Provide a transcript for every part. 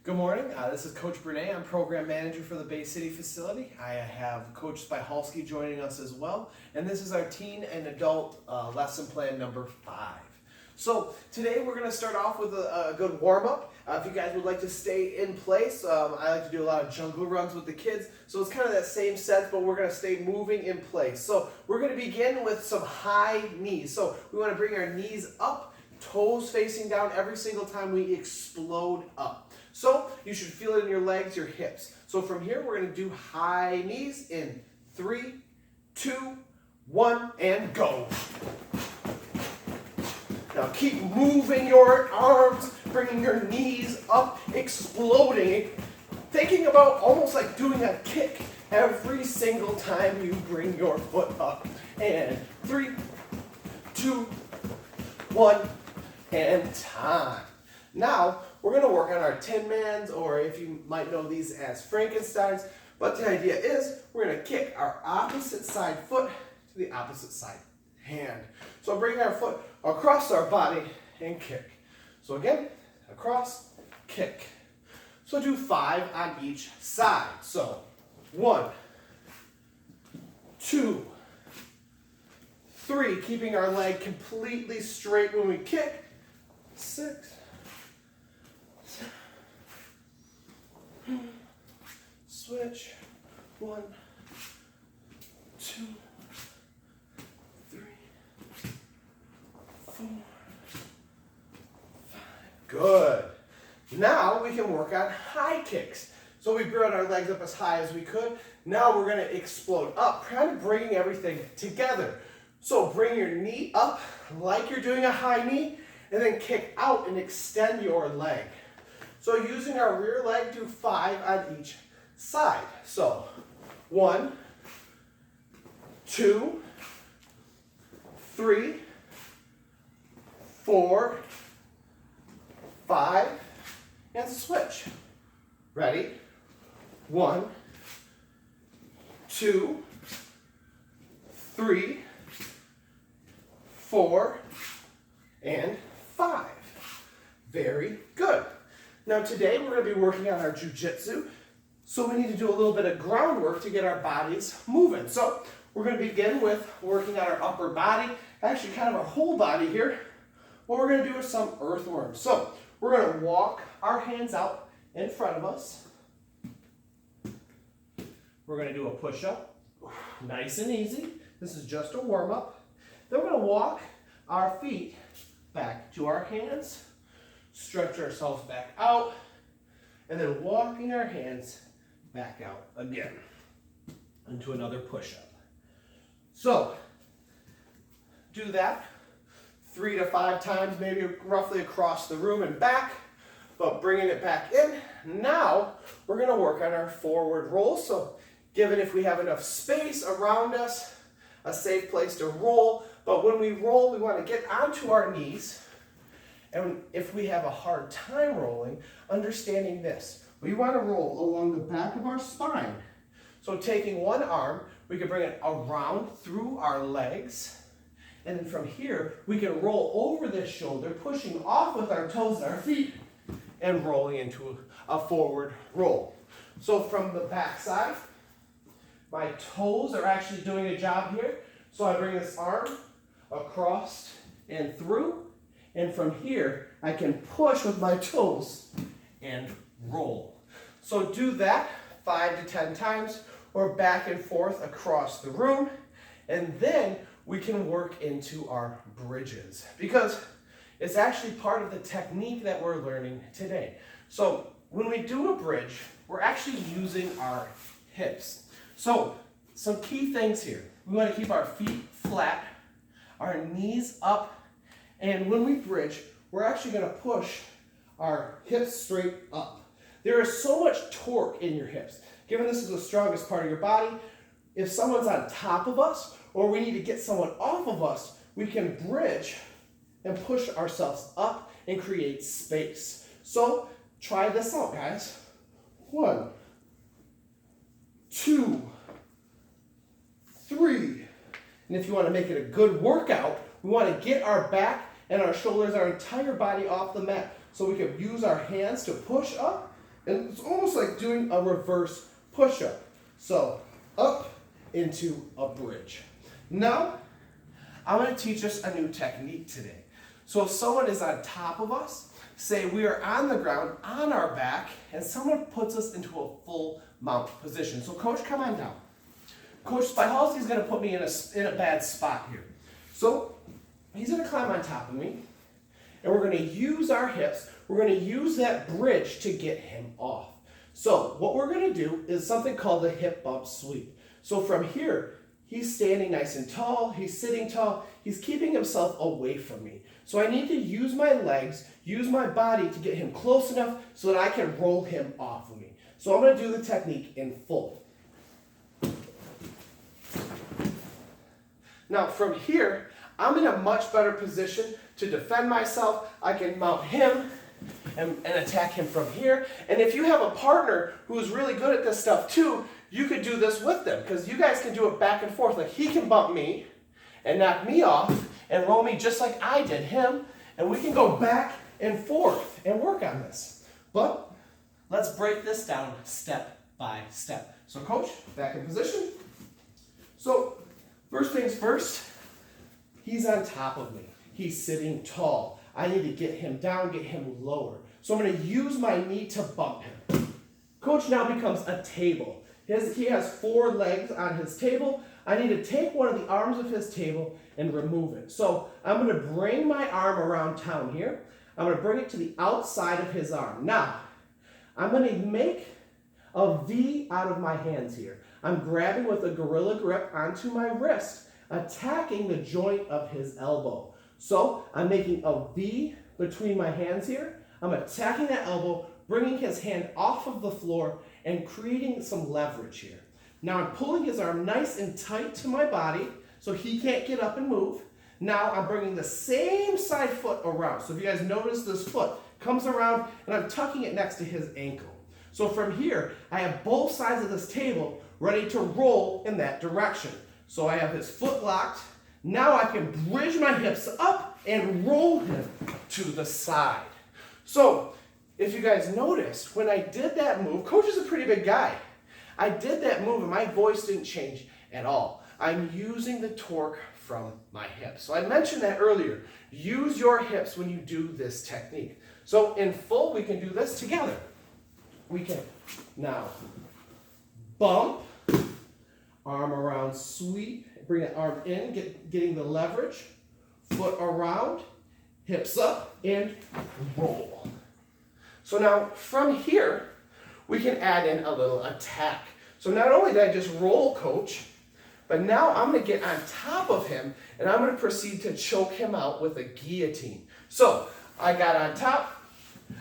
Good morning. This is Coach Brenay. I'm program manager for the Bay City facility. I have Coach Spyhalski joining us as well, and this is our teen and adult lesson plan number 5. So today we're going to start off with a good warm-up. If you guys would like to stay in place, I like to do a lot of jungle runs with the kids, so it's kind of that same sense, but we're going to stay moving in place. So we're going to begin with some high knees. So we want to bring our knees up, toes facing down every single time we explode up. So you should feel it in your legs, your hips. So from here, we're going to do high knees in 3, 2, 1, and go. Now keep moving your arms, bringing your knees up, exploding, thinking about almost like doing a kick every single time you bring your foot up. And 3, 2, 1, and time. Now, we're going to work on our Tin Mans, or if you might know these as Frankensteins, but the idea is we're going to kick our opposite side foot to the opposite side hand. So bring our foot across our body and kick. So again, across, kick. So do 5 on each side. So 1, 2, 3, keeping our leg completely straight when we kick. 6, switch. 1, 2, 3, 4, 5. Good. Now we can work on high kicks. So we brought our legs up as high as we could. Now we're going to explode up, kind of bringing everything together. So bring your knee up like you're doing a high knee, and then kick out and extend your leg. So using our rear leg, do 5 on each side. So 1, 2, 3, 4, 5, and switch. Ready? 1, 2, 3, 4, and 5. Very good. Now today we're going to be working on our jiu-jitsu, so we need to do a little bit of groundwork to get our bodies moving. So we're going to begin with working on our upper body, actually kind of our whole body here. What we're going to do is some earthworms. So we're going to walk our hands out in front of us. We're going to do a push-up, nice and easy. This is just a warm-up. Then we're going to walk our feet back to our hands, stretch ourselves back out, and then walking our hands back out again into another push-up. So do that 3 to 5 times, maybe roughly across the room and back, but bringing it back in. Now we're going to work on our forward roll. So given if we have enough space around us, a safe place to roll, but when we roll, we want to get onto our knees. And if we have a hard time rolling, understanding this, we want to roll along the back of our spine. So taking one arm, we can bring it around through our legs. And then from here, we can roll over this shoulder, pushing off with our toes and our feet, and rolling into a forward roll. So from the back side, my toes are actually doing a job here. So I bring this arm across and through. And from here, I can push with my toes and roll. So do that 5 to 10 times, or back and forth across the room. And then we can work into our bridges, because it's actually part of the technique that we're learning today. So when we do a bridge, we're actually using our hips. So some key things here. We want to keep our feet flat, our knees up, and when we bridge, we're actually going to push our hips straight up. There is so much torque in your hips. Given this is the strongest part of your body, if someone's on top of us, or we need to get someone off of us, we can bridge and push ourselves up and create space. So try this out, guys. 1, 2, 3. And if you want to make it a good workout, we want to get our back and our shoulders, our entire body off the mat. So we can use our hands to push up And it's almost like doing a reverse push-up. So up into a bridge. Now, I'm going to teach us a new technique today. So if someone is on top of us, say we are on the ground, on our back, and someone puts us into a full mount position. So coach, come on down. Coach Spyhalski is going to put me in a bad spot here. So he's going to climb on top of me, and we're going to use our hips. We're going to use that bridge to get him off. So what we're going to do is something called the hip bump sweep. So from here, he's standing nice and tall, he's sitting tall, he's keeping himself away from me. So I need to use my legs, use my body to get him close enough so that I can roll him off of me. So I'm going to do the technique in full. Now from here, I'm in a much better position to defend myself. I can mount him and attack him from here. And if you have a partner who's really good at this stuff too, you could do this with them, because you guys can do it back and forth. Like he can bump me and knock me off and roll me just like I did him, and we can go back and forth and work on this. But let's break this down step by step. So coach, back in position. So first things first, he's on top of me. He's sitting tall. I need to get him down, get him lower. So I'm going to use my knee to bump him. Coach now becomes a table. He has 4 legs on his table. I need to take one of the arms of his table and remove it. So I'm going to bring my arm around town here. I'm going to bring it to the outside of his arm. Now, I'm going to make a V out of my hands here. I'm grabbing with a gorilla grip onto my wrist, attacking the joint of his elbow. So I'm making a V between my hands here. I'm attacking that elbow, bringing his hand off of the floor and creating some leverage here. Now I'm pulling his arm nice and tight to my body so he can't get up and move. Now I'm bringing the same side foot around. So if you guys notice, this foot comes around and I'm tucking it next to his ankle. So from here, I have both sides of this table ready to roll in that direction. So I have his foot locked. Now I can bridge my hips up and roll him to the side. So if you guys noticed, when I did that move, coach is a pretty big guy. I did that move and my voice didn't change at all. I'm using the torque from my hips. So I mentioned that earlier. Use your hips when you do this technique. So in full, we can do this together. We can now bump, arm around, sweep, bring that arm in, getting the leverage, foot around, hips up, and roll. So now from here, we can add in a little attack. So not only did I just roll coach, but now I'm going to get on top of him and I'm going to proceed to choke him out with a guillotine. So I got on top.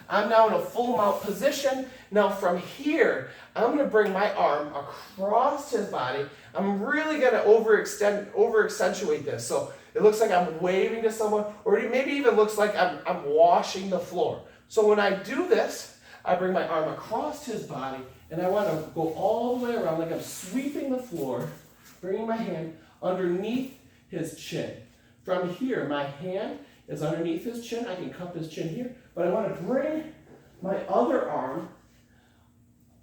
I'm now in a full mount position. Now from here, I'm going to bring my arm across his body. I'm really going to over accentuate this. So it looks like I'm waving to someone, or it maybe even looks like I'm washing the floor. So when I do this, I bring my arm across his body, and I want to go all the way around like I'm sweeping the floor, bringing my hand underneath his chin. From here, my hand is underneath his chin. I can cup his chin here, but I want to bring my other arm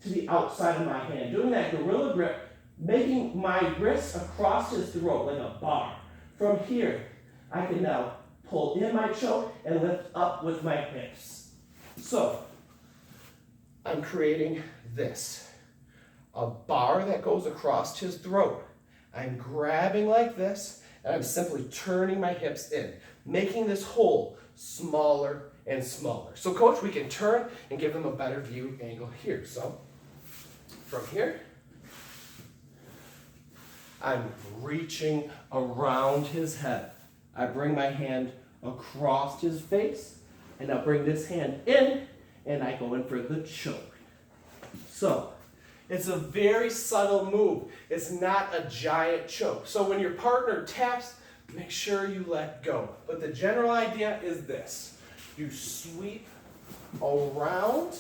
to the outside of my hand, doing that gorilla grip, making my wrist across his throat like a bar. From here, I can now pull in my choke and lift up with my hips. So, I'm creating this, a bar that goes across his throat. I'm grabbing like this, and I'm simply turning my hips in, making this hole smaller and smaller. So coach, we can turn and give them a better view angle here. So, from here, I'm reaching around his head. I bring my hand across his face, and I'll bring this hand in, and I go in for the choke. So, it's a very subtle move. It's not a giant choke. So when your partner taps, make sure you let go. But the general idea is this. You sweep around,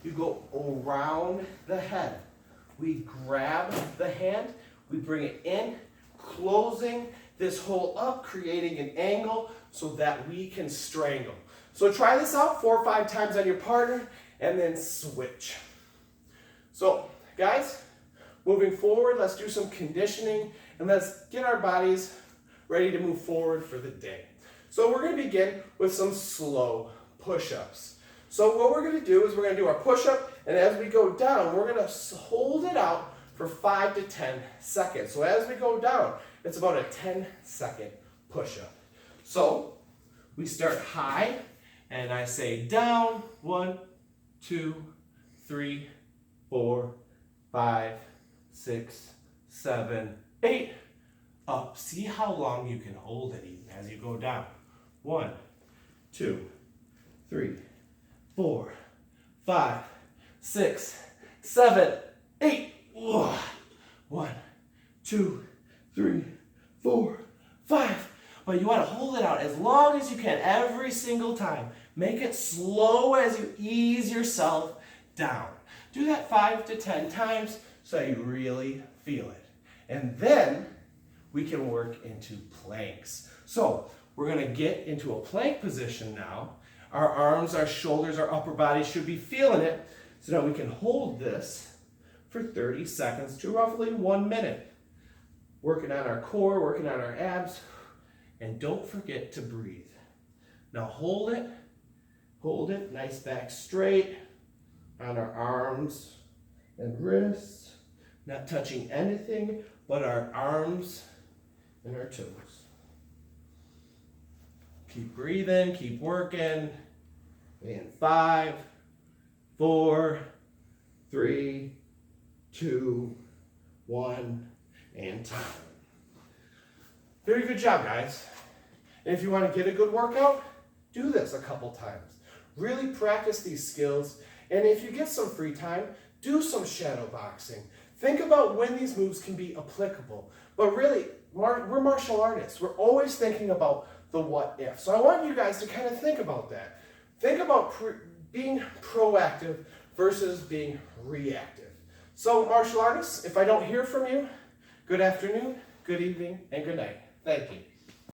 you go around the head. We grab the hand, we bring it in, closing this hole up, creating an angle so that we can strangle. So try this out 4 or 5 times on your partner and then switch. So guys, moving forward, let's do some conditioning and let's get our bodies ready to move forward for the day. So we're going to begin with some slow push-ups. So what we're going to do is we're going to do our push-up, and as we go down, we're going to hold it out for 5 to 10 seconds. So as we go down, it's about a 10-second push-up. So we start high, and I say down, 1, 2, 3, 4, 5, 6, 7, 8, up. See how long you can hold it even as you go down. 1, 2, 3, 4, 5, 6, 7, 8. 1, 2, 3, 4, 5. But you want to hold it out as long as you can every single time. Make it slow as you ease yourself down. Do that 5 to 10 times so you really feel it. And then we can work into planks. So we're going to get into a plank position now. Our arms, our shoulders, our upper body should be feeling it. So now we can hold this for 30 seconds to roughly 1 minute. Working on our core, working on our abs. And don't forget to breathe. Now hold it, nice back straight on our arms and wrists. Not touching anything but our arms and our toes. Keep breathing, keep working. In 5, 4, 3, 2, 1, and time. Very good job, guys. And if you want to get a good workout, do this a couple times. Really practice these skills. And if you get some free time, do some shadow boxing. Think about when these moves can be applicable. But really, we're martial artists. We're always thinking about the what if. So I want you guys to kind of think about that. Think about being proactive versus being reactive. So martial artists, if I don't hear from you, good afternoon, good evening, and good night. Thank you.